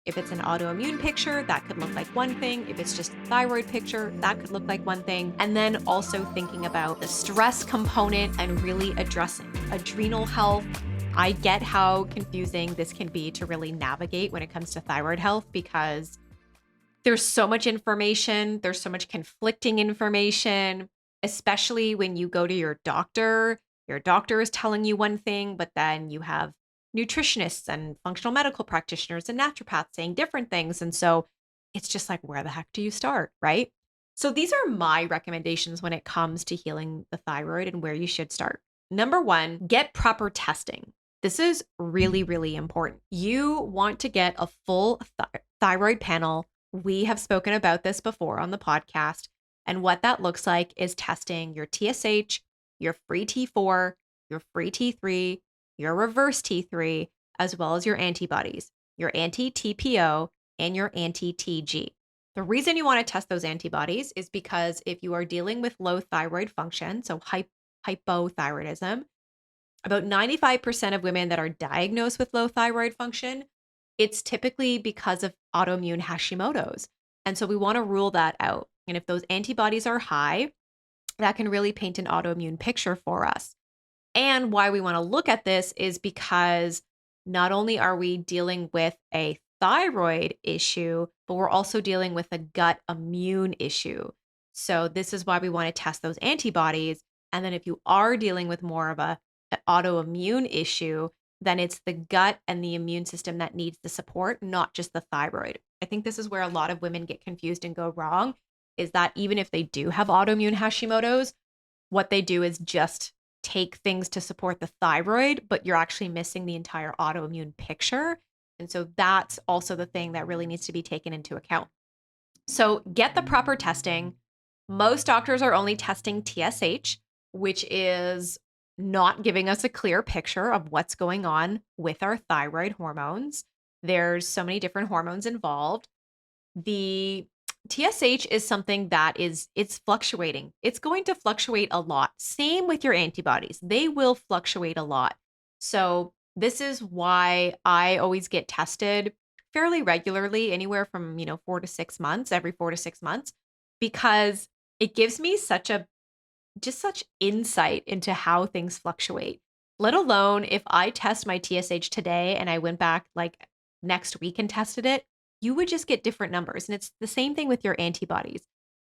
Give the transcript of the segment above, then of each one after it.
If it's an autoimmune picture, that could look like one thing. If it's just a thyroid picture, that could look like one thing. And then also thinking about the stress component and really addressing adrenal health. I get how confusing this can be to really navigate when it comes to thyroid health because there's so much information, there's so much conflicting information, especially when you go to your doctor. Your doctor is telling you one thing, but then you have nutritionists and functional medical practitioners and naturopaths saying different things. And so it's just like, where the heck do you start? Right. So these are my recommendations when it comes to healing the thyroid and where you should start. Number one, get proper testing. This is really, really important. You want to get a full thyroid panel. We have spoken about this before on the podcast. And what that looks like is testing your TSH, your free T4, your free T3, your reverse T3, as well as your antibodies, your anti-TPO and your anti-TG. The reason you want to test those antibodies is because if you are dealing with low thyroid function, so hypothyroidism, about 95% of women that are diagnosed with low thyroid function, it's typically because of autoimmune Hashimoto's. And so we want to rule that out. And if those antibodies are high, that can really paint an autoimmune picture for us. And why we want to look at this is because not only are we dealing with a thyroid issue, but we're also dealing with a gut immune issue. So this is why we want to test those antibodies. And then if you are dealing with more of an autoimmune issue, then it's the gut and the immune system that needs the support, not just the thyroid. I think this is where a lot of women get confused and go wrong, is that even if they do have autoimmune Hashimoto's, what they do is just take things to support the thyroid, but you're actually missing the entire autoimmune picture. And so that's also the thing that really needs to be taken into account. So get the proper testing. Most doctors are only testing TSH, which is not giving us a clear picture of what's going on with our thyroid hormones. There's so many different hormones involved. The TSH is something that it's fluctuating. It's going to fluctuate a lot. Same with your antibodies. They will fluctuate a lot. So this is why I always get tested fairly regularly, anywhere from, 4 to 6 months, every 4 to 6 months, because it gives me such insight into how things fluctuate. Let alone if I test my TSH today and I went back like next week and tested it, you would just get different numbers. And it's the same thing with your antibodies.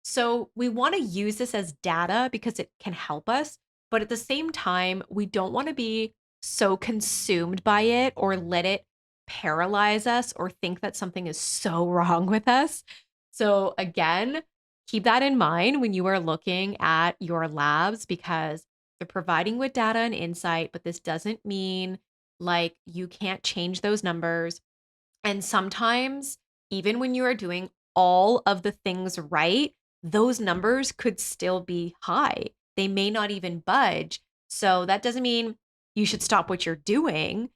So we want to use this as data because it can help us. But at the same time, we don't want to be so consumed by it or let it paralyze us or think that something is so wrong with us. So again, keep that in mind when you are looking at your labs because they're providing with data and insight, but this doesn't mean like you can't change those numbers. And sometimes, even when you are doing all of the things right, those numbers could still be high. They may not even budge. So that doesn't mean you should stop what you're doing.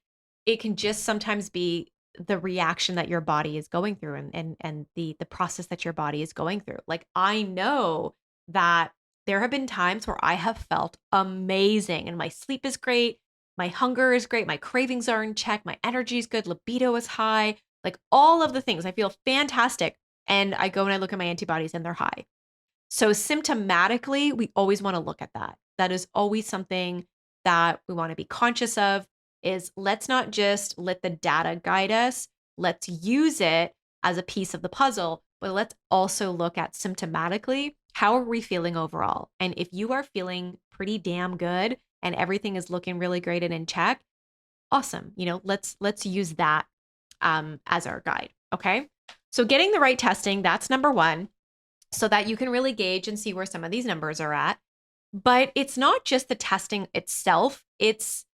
It can just sometimes be the reaction that your body is going through and the process that your body is going through. Like I know that there have been times where I have felt amazing and my sleep is great, my hunger is great, my cravings are in check, my energy is good, libido is high, like all of the things. I feel fantastic. And I go and I look at my antibodies and they're high. So symptomatically, we always want to look at that. That is always something that we want to be conscious of is let's not just let the data guide us. Let's use it as a piece of the puzzle, but let's also look at symptomatically, how are we feeling overall? And if you are feeling pretty damn good and everything is looking really great and in check, awesome. Let's use that as our guide. Okay. So getting the right testing, that's number one, so that you can really gauge and see where some of these numbers are at. But it's not just the testing itself, it's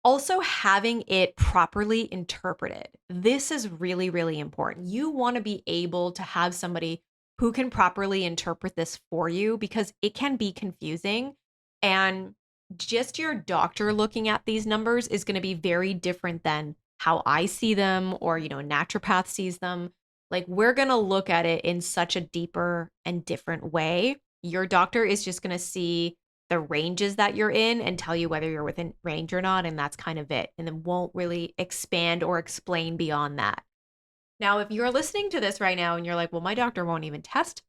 also having it properly interpreted. This is really, really important. You want to be able to have somebody who can properly interpret this for you because it can be confusing. And just your doctor looking at these numbers is going to be very different than how I see them or, a naturopath sees them. Like we're going to look at it in such a deeper and different way. Your doctor is just going to see the ranges that you're in and tell you whether you're within range or not. And that's kind of it. And then won't really expand or explain beyond that. Now, if you're listening to this right now and you're like, well, my doctor won't even test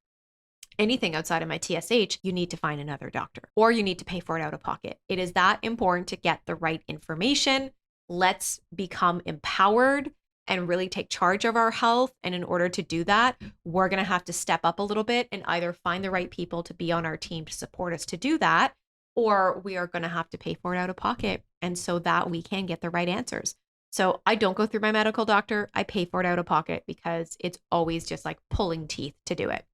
anything outside of my TSH, you need to find another doctor or you need to pay for it out of pocket. It is that important to get the right information. Let's become empowered and really take charge of our health. And in order to do that, we're going to have to step up a little bit and either find the right people to be on our team to support us to do that, or we are going to have to pay for it out of pocket. And so that we can get the right answers. So I don't go through my medical doctor. I pay for it out of pocket because it's always just like pulling teeth to do it.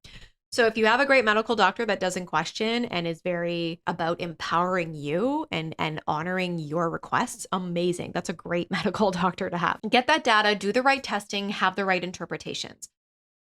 So if you have a great medical doctor that doesn't question and is very about empowering you and honoring your requests, amazing. That's a great medical doctor to have. Get that data, do the right testing, have the right interpretations.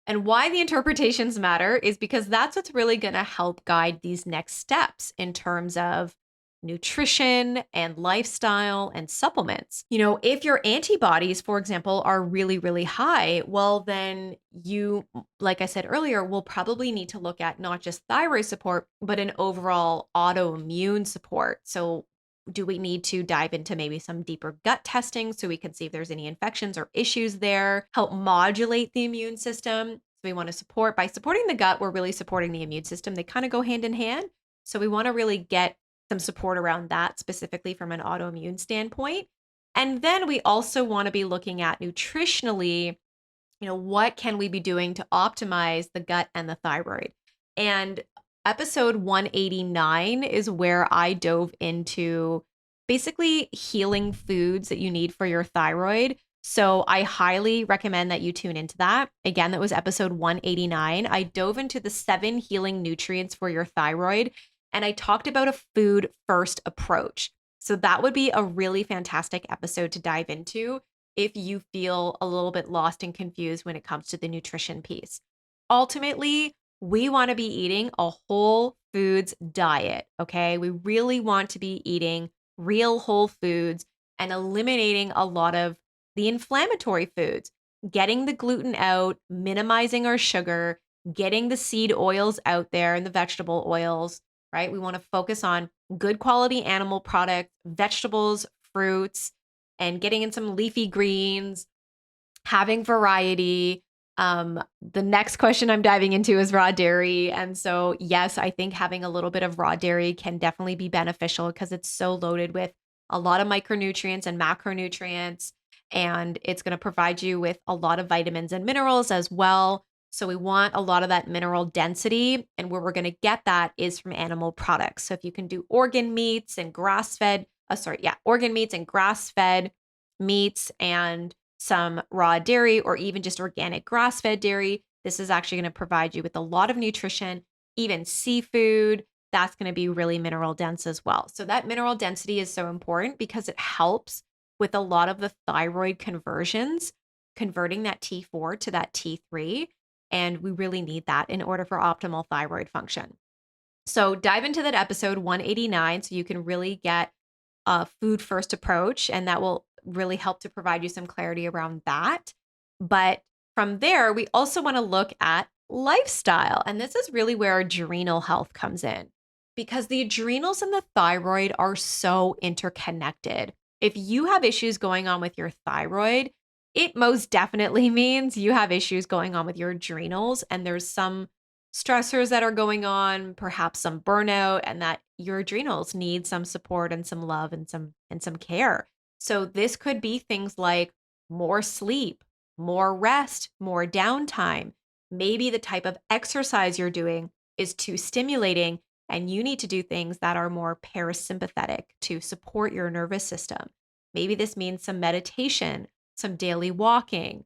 And why the interpretations matter is because that's what's really going to help guide these next steps in terms of nutrition and lifestyle and supplements. You know, if your antibodies, for example, are really, really high, well, then you, like I said earlier, will probably need to look at not just thyroid support, but an overall autoimmune support. So, do we need to dive into maybe some deeper gut testing so we can see if there's any infections or issues there, help modulate the immune system? So, we want to support by supporting the gut, we're really supporting the immune system. They kind of go hand in hand. So, we want to really get some support around that specifically from an autoimmune standpoint. And then we also want to be looking at nutritionally, you know, what can we be doing to optimize the gut and the thyroid? And episode 189 is where I dove into basically healing foods that you need for your thyroid. So I highly recommend that you tune into that. Again, that was episode 189. I dove into the 7 healing nutrients for your thyroid, and I talked about a food first approach. So that would be a really fantastic episode to dive into if you feel a little bit lost and confused when it comes to the nutrition piece. Ultimately, we want to be eating a whole foods diet, okay? We really want to be eating real whole foods and eliminating a lot of the inflammatory foods, getting the gluten out, minimizing our sugar, getting the seed oils out there and the vegetable oils, right? We want to focus on good quality animal products, vegetables, fruits, and getting in some leafy greens, having variety. The next question I'm diving into is raw dairy. And so, yes, I think having a little bit of raw dairy can definitely be beneficial because it's so loaded with a lot of micronutrients and macronutrients. And it's going to provide you with a lot of vitamins and minerals as well. So, we want a lot of that mineral density. And where we're going to get that is from animal products. So, if you can do organ meats and grass fed, organ meats and grass fed meats and some raw dairy or even just organic grass-fed dairy. This is actually going to provide you with a lot of nutrition, even seafood. That's going to be really mineral dense as well. So that mineral density is so important because it helps with a lot of the thyroid conversions, converting that T4 to that T3. And we really need that in order for optimal thyroid function. So dive into that episode 189 so you can really get a food first approach, and that will really help to provide you some clarity around that. But from there, we also want to look at lifestyle. And this is really where adrenal health comes in because the adrenals and the thyroid are so interconnected. If you have issues going on with your thyroid, it most definitely means you have issues going on with your adrenals, and there's some stressors that are going on, perhaps some burnout, and that your adrenals need some support and some love and some care. So this could be things like more sleep, more rest, more downtime. Maybe the type of exercise you're doing is too stimulating and you need to do things that are more parasympathetic to support your nervous system. Maybe this means some meditation, some daily walking.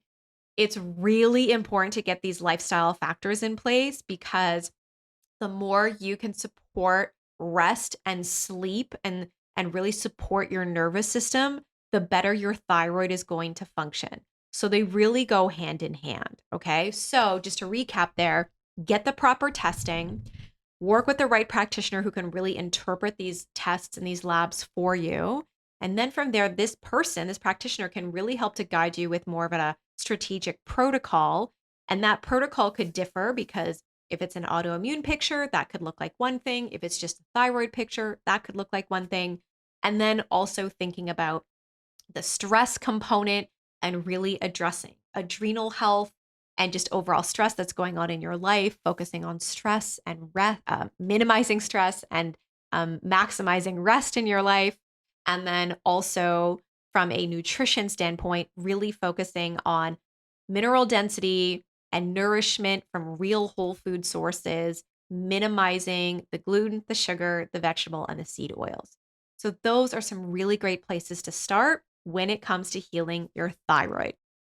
It's really important to get these lifestyle factors in place because the more you can support rest and sleep and really support your nervous system, the better your thyroid is going to function. So they really go hand in hand, okay? So just to recap there, get the proper testing, work with the right practitioner who can really interpret these tests and these labs for you. And then from there, this practitioner can really help to guide you with more of a strategic protocol. And that protocol could differ because if it's an autoimmune picture, that could look like one thing. If it's just a thyroid picture, that could look like one thing. And then also thinking about the stress component and really addressing adrenal health and just overall stress that's going on in your life, focusing on stress and minimizing stress and maximizing rest in your life. And then also from a nutrition standpoint, really focusing on mineral density and nourishment from real whole food sources, minimizing the gluten, the sugar, the vegetable, and the seed oils. So, those are some really great places to start when it comes to healing your thyroid.